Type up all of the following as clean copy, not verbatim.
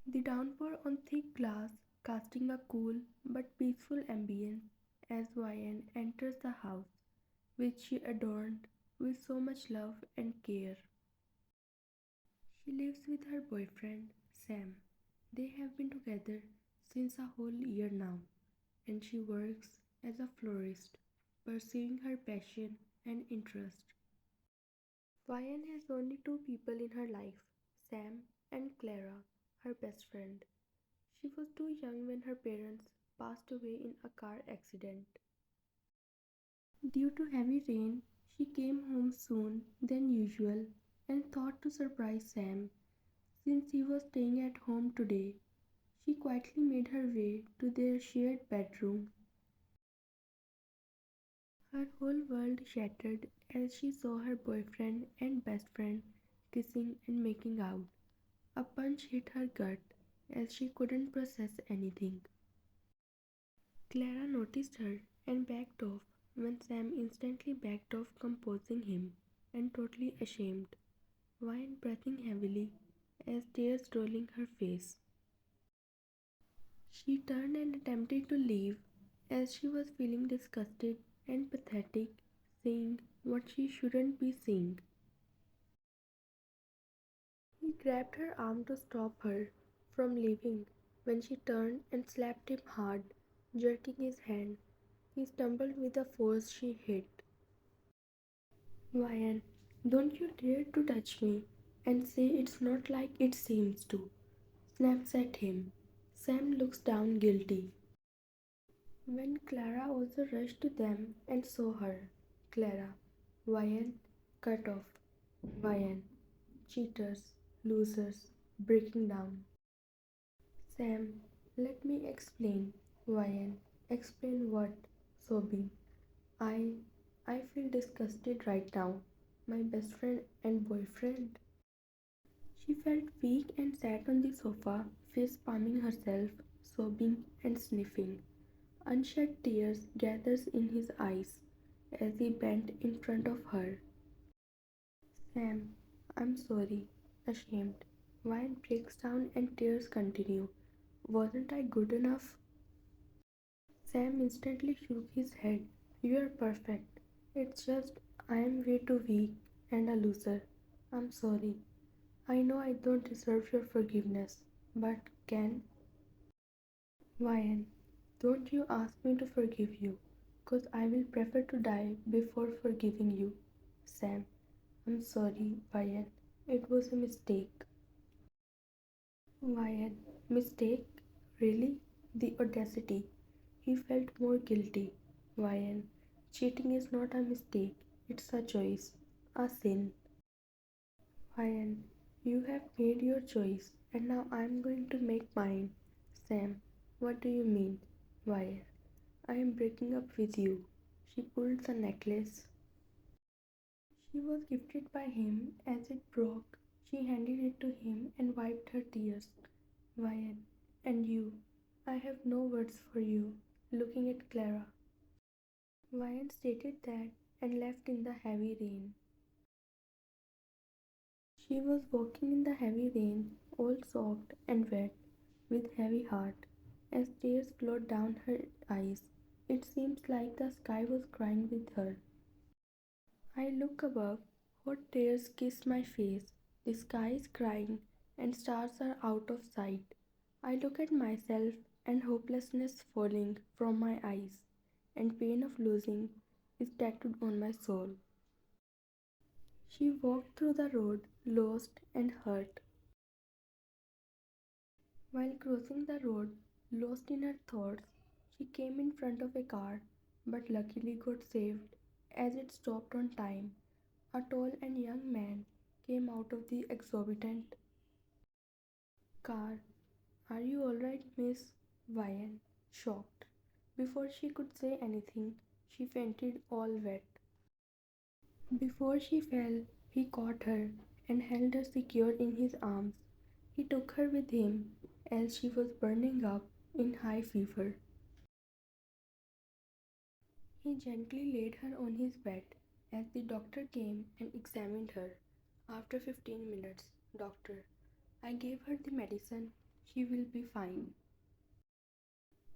The downpour on thick glass, casting a cool but peaceful ambience as Ryan enters the house, which she adorned with so much love and care. She lives with her boyfriend, Sam. They have been together since a whole year now, and she works as a florist, pursuing her passion and interest. Ryan has only two people in her life, Sam and Clara, her best friend. She was too young when her parents passed away in a car accident. Due to heavy rain, she came home soon than usual and thought to surprise Sam since he was staying at home today. She quietly made her way to their shared bedroom. Her whole world shattered as she saw her boyfriend and best friend kissing and making out. A punch hit her gut as she couldn't process anything. Clara noticed her and backed off when Sam instantly backed off, composing him and totally ashamed, Vine breathing heavily as tears rolling her face. She turned and attempted to leave as she was feeling disgusted and pathetic, seeing what she shouldn't be seeing. He grabbed her arm to stop her from leaving when she turned and slapped him hard, jerking his hand. He stumbled with a force she hit. Ryan, don't you dare to touch me and say it's not like it seems to. Snaps at him. Sam looks down guilty. When Clara also rushed to them and saw her, Clara, Ryan, cut off. Ryan, cheaters, losers, breaking down. Sam, let me explain. Ryan, explain what? Sobbing. I I feel disgusted right now. My best friend and boyfriend. She felt weak and sat on the sofa, face palming herself, sobbing and sniffing. Unshed tears gathered in his eyes as he bent in front of her. Sam, I'm sorry. Ashamed. Wine breaks down and tears continue. Wasn't I good enough? Sam instantly shook his head. You're perfect. It's just I am way too weak and a loser. I'm sorry. I know I don't deserve your forgiveness, but can? Ryan, don't you ask me to forgive you, 'cause I will prefer to die before forgiving you. Sam, I'm sorry, Ryan. It was a mistake. Ryan, mistake? Really? The audacity. He felt more guilty. Ryan, cheating is not a mistake, it's a choice, a sin. Ryan, you have made your choice, and now I'm going to make mine. Sam, what do you mean? Ryan, I am breaking up with you. She pulled the necklace. She was gifted by him. As it broke, she handed it to him and wiped her tears. Ryan, and you, I have no words for you. Looking at Clara. Ryan stated that and left in the heavy rain. She was walking in the heavy rain, all soaked and wet, with heavy heart, as tears flowed down her eyes. It seems like the sky was crying with her. I look above, hot tears kiss my face. The sky is crying, and stars are out of sight. I look at myself, and hopelessness falling from my eyes, and pain of losing is tattooed on my soul. She walked through the road, lost and hurt. While crossing the road, lost in her thoughts, she came in front of a car, but luckily got saved as it stopped on time. A tall and young man came out of the exorbitant car. Are you alright, Miss? Ryan, shocked. Before she could say anything, she fainted all wet. Before she fell, he caught her and held her secure in his arms. He took her with him as she was burning up in high fever. He gently laid her on his bed as the doctor came and examined her. After 15 minutes, doctor, I gave her the medicine She will be fine.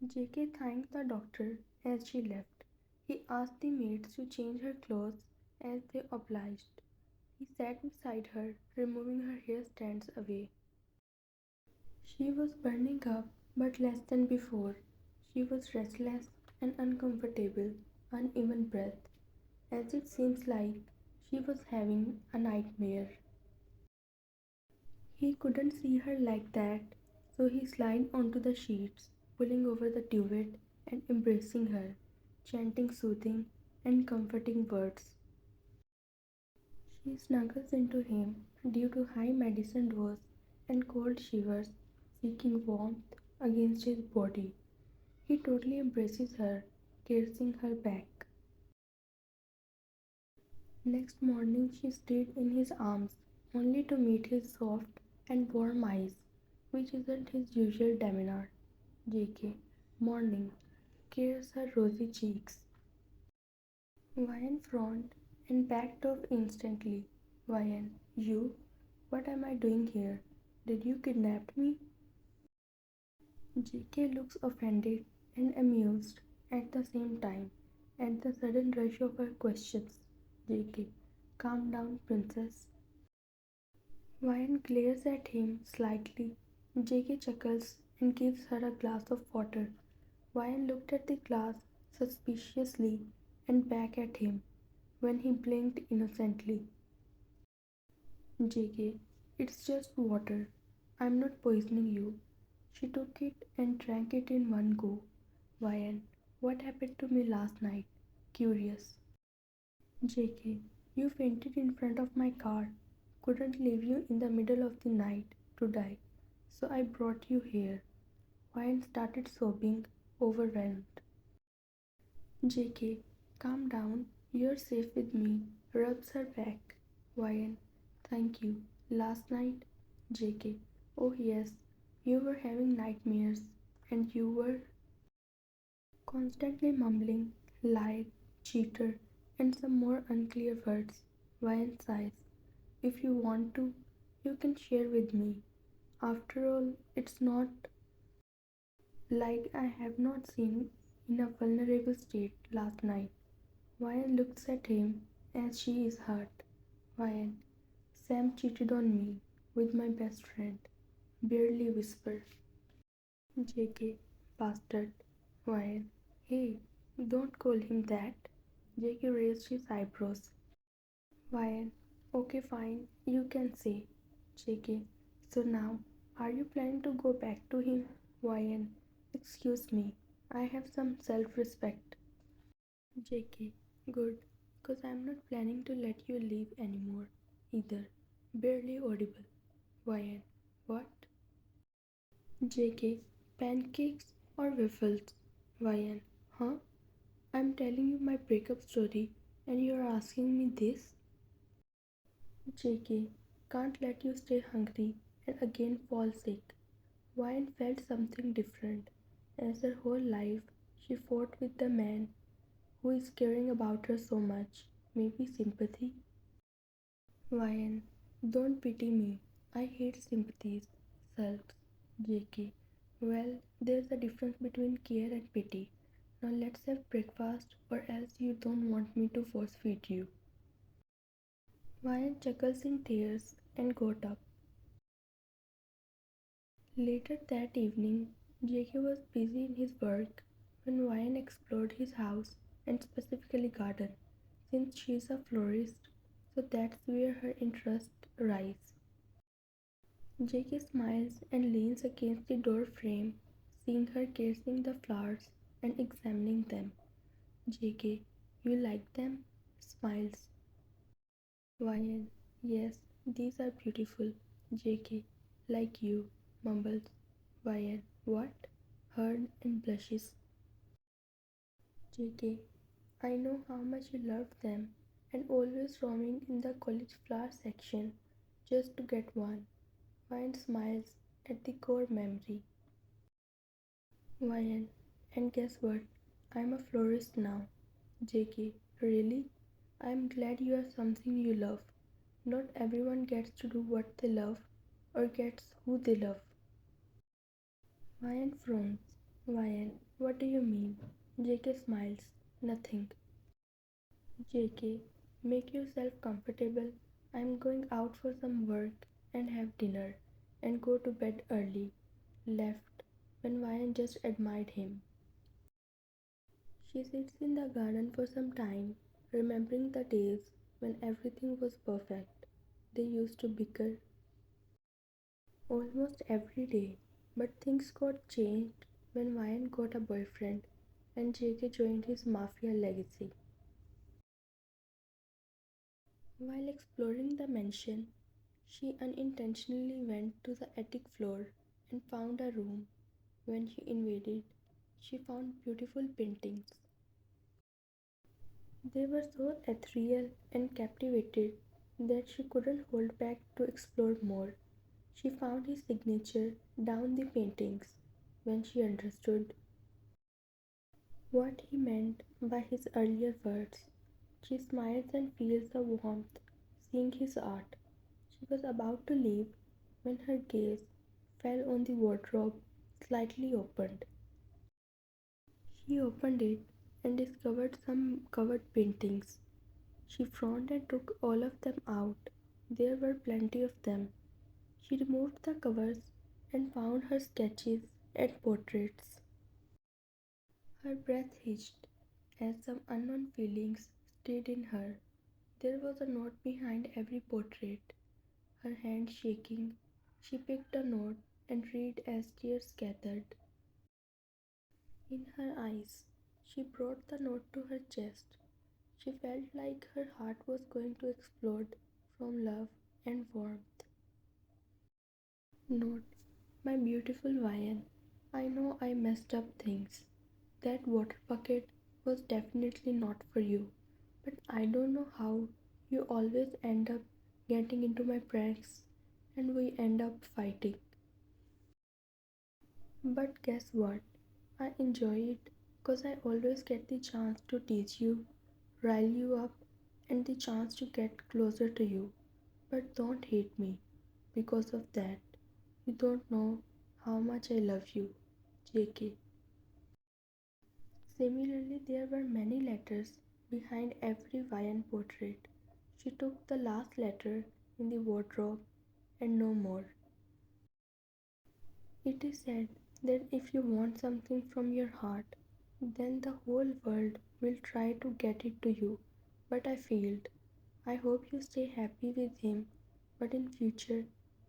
JK thanked the doctor as she left. He asked the maids to change her clothes as they obliged. He sat beside her, removing her hair strands away. She was burning up, but less than before. She was restless and uncomfortable, uneven breath, as it seems like she was having a nightmare. He couldn't see her like that, so he slid onto the sheets, pulling over the duvet and embracing her, chanting soothing and comforting words. She snuggles into him due to high medicine dose and cold shivers, seeking warmth against his body. He totally embraces her, kissing her back. Next morning she stayed in his arms, only to meet his soft and warm eyes, which isn't his usual demeanor. JK. Morning. Kisses her rosy cheeks. Vian frowned and backed off instantly. Vian. You? What am I doing here? Did you kidnap me? JK looks offended and amused at the same time at the sudden rush of her questions. JK. Calm down, princess. Vian glares at him slightly. JK chuckles and gives her a glass of water. Vian looked at the glass suspiciously and back at him when he blinked innocently. JK, it's just water. I'm not poisoning you. She took it and drank it in one go. Vian, what happened to me last night? Curious. JK, you fainted in front of my car. Couldn't leave you in the middle of the night to die, so I brought you here. Vian started sobbing, overwhelmed. JK, calm down. You're safe with me. Rubs her back. Vian, thank you. Last night? JK, oh yes, you were having nightmares and you were constantly mumbling, lied, cheater, and some more unclear words. Vian sighs. If you want to, you can share with me. After all, it's not like I have not seen in a vulnerable state last night. Vian looks at him as she is hurt. Vian, Sam cheated on me with my best friend. Barely whisper. JK, bastard. Vian, hey, don't call him that. JK raised his eyebrows. Vian, okay, fine, you can say. JK, so now, are you planning to go back to him? Vian, excuse me, I have some self respect. JK, good, cause I'm not planning to let you leave anymore either. Barely audible. Vian, what? JK, pancakes or waffles? Vian, huh? I'm telling you my breakup story and you're asking me this? JK, can't let you stay hungry and again fall sick. Vian felt something different, as her whole life she fought with the man who is caring about her so much. Maybe sympathy? Vian, don't pity me. I hate sympathies. Sulks. JK. Well, there's a difference between care and pity. Now let's have breakfast, or else you don't want me to force feed you. Vian chuckles in tears and got up. Later that evening, JK was busy in his work when Vian explored his house and specifically garden, since she is a florist, so that's where her interest lies. JK smiles and leans against the door frame, seeing her gazing the flowers and examining them. JK, you like them? Smiles. Vian, yes, these are beautiful. JK, like you, mumbles. Vian, what? Heard and blushes. JK, I know how much you love them and always roaming in the college flower section just to get one. Vian smiles at the core memory. Vian, and guess what? I'm a florist now. JK, really? I'm glad you are something you love. Not everyone gets to do what they love or gets who they love. Ryan frowns. Ryan, what do you mean? JK smiles. Nothing. JK, make yourself comfortable. I'm going out for some work and have dinner and go to bed early. Left when Ryan just admired him. She sits in the garden for some time, remembering the days when everything was perfect. They used to bicker almost every day, but things got changed when Ryan got a boyfriend and JK joined his mafia legacy. While exploring the mansion, she unintentionally went to the attic floor and found a room. When she invaded, she found beautiful paintings. They were so ethereal and captivated that she couldn't hold back to explore more. She found his signature down the paintings when she understood what he meant by his earlier words. She smiles and feels the warmth seeing his art. She was about to leave when her gaze fell on the wardrobe slightly opened. She opened it and discovered some covered paintings. She frowned and took all of them out. There were plenty of them. She removed the covers and found her sketches and portraits. Her breath hitched as some unknown feelings stayed in her. There was a note behind every portrait. Her hand shaking, she picked a note and read as tears gathered in her eyes. She brought the note to her chest. She felt like her heart was going to explode from love and warmth. Note, my beautiful Ryan, I know I messed up things. That water bucket was definitely not for you, but I don't know how you always end up getting into my pranks and we end up fighting. But guess what? I enjoy it because I always get the chance to teach you, rile you up, and the chance to get closer to you. But don't hate me because of that. You don't know how much I love you, JK. Similarly, there were many letters behind every Vian portrait. She took the last letter in the wardrobe and no more. It is said that if you want something from your heart, then the whole world will try to get it to you. But I failed. I hope you stay happy with him, but in future,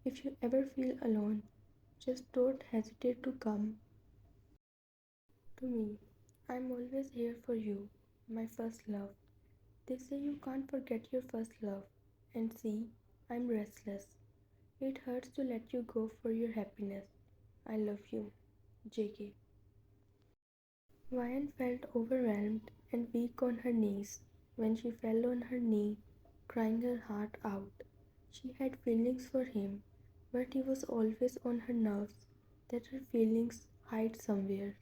if you ever feel alone, just don't hesitate to come to me. I'm always here for you, my first love. They say you can't forget your first love. And see, I'm restless. It hurts to let you go for your happiness. I love you, JK. Ryan felt overwhelmed and weak on her knees when she fell on her knee, crying her heart out. She had feelings for him, but he was always on her nerves that her feelings hide somewhere.